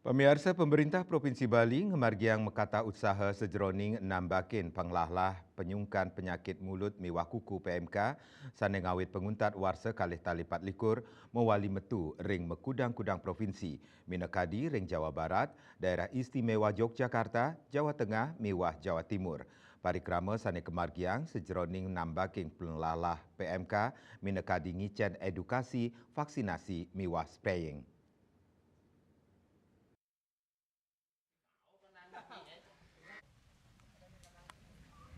Pemirsa pemerintah Provinsi Bali ngemargiang mekata usaha sejeroning nambakin panglahlah penyungkan penyakit mulut miwah kuku PMK sane ngawit penguntat warsa kalih talipat likur mewali metu ring mekudang-kudang provinsi Minakadi ring Jawa Barat, daerah istimewa Yogyakarta, Jawa Tengah miwah Jawa Timur. Parikrama sane kemargiang sejeroning nambaking panglahlah PMK Minakadi ngicen edukasi vaksinasi miwah spraying.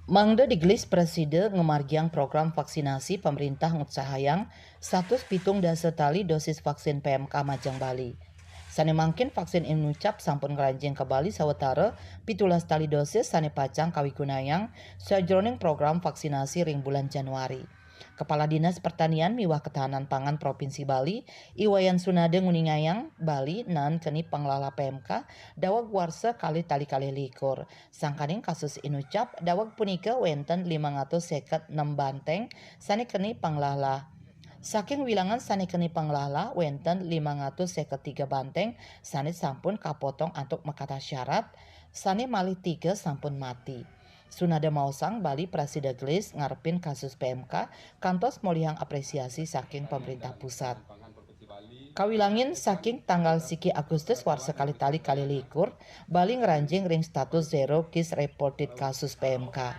Mangda digelis Presiden ngemargiang program vaksinasi pemerintah ngutsahayang 170 tali dosis vaksin PMK Majang Bali. Sane mangkin vaksin Inucap sampun ngeranjing ke Bali sawetara 17 tali dosis sane pacang kawigunayang sajroning program vaksinasi ring bulan Januari. Kepala Dinas Pertanian Miwah Ketahanan Pangan Provinsi Bali, Iwayan Sunade nguningayang Bali nan keni panglala PMK dawag warsa kali tali kali likur. Sangkaning kasus Inucap dawag punika wenten 556 banteng sane keni panglala. Saking wilangan sane keni panglala wenten 553 banteng sane sampun kapotong antuk mekata syarat sane malih 3 sampun mati. Sunada mausang Bali Presiden Glis ngarepin kasus PMK kantos molihang apresiasi saking pemerintah pusat. Kawilangin saking tanggal siki Agustus war sekali tali kali likur, Bali ngeranjing ring status zero case reported kasus PMK.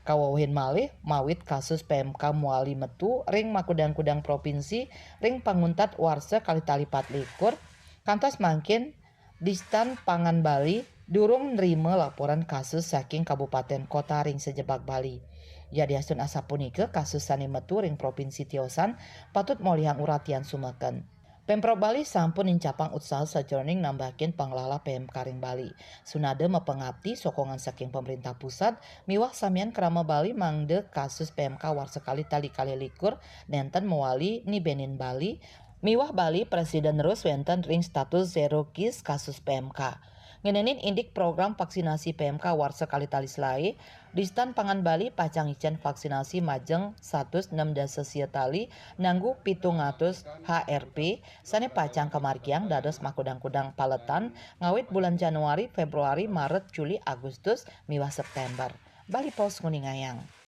Kawawahin malih mawit kasus PMK muali metu ring makudang-kudang provinsi ring panguntat warsa kali tali 4 likur kantos mangkin Distan Pangan Bali durung nerima laporan kasus saking kabupaten kota ring sejebak Bali. Jadi asun asapunika kasus sane metu ring provinsi Tiosan patut molihang uratian sumeken. Pemprov Bali sampun incapang usaha sajroning nambahin panglala PMK ring Bali. Sunade mepengabdi sokongan saking pemerintah pusat miwah samian krama Bali mangde kasus PMK war sekali tali kali likur nenten mewali ni Benin Bali. Miwah Bali Presiden terus wenten ring status zero case kasus PMK. Ngenenin indik program vaksinasi PMK war sekali tali selai, Distan Pangan Bali pacang icen vaksinasi majeng 106 tali nanggu 700 HRP sane pacang kemargiang dados makudang-kudang paletan ngawit bulan Januari, Februari, Maret, Juli, Agustus, miwah September. Bali Pos Nguningayang.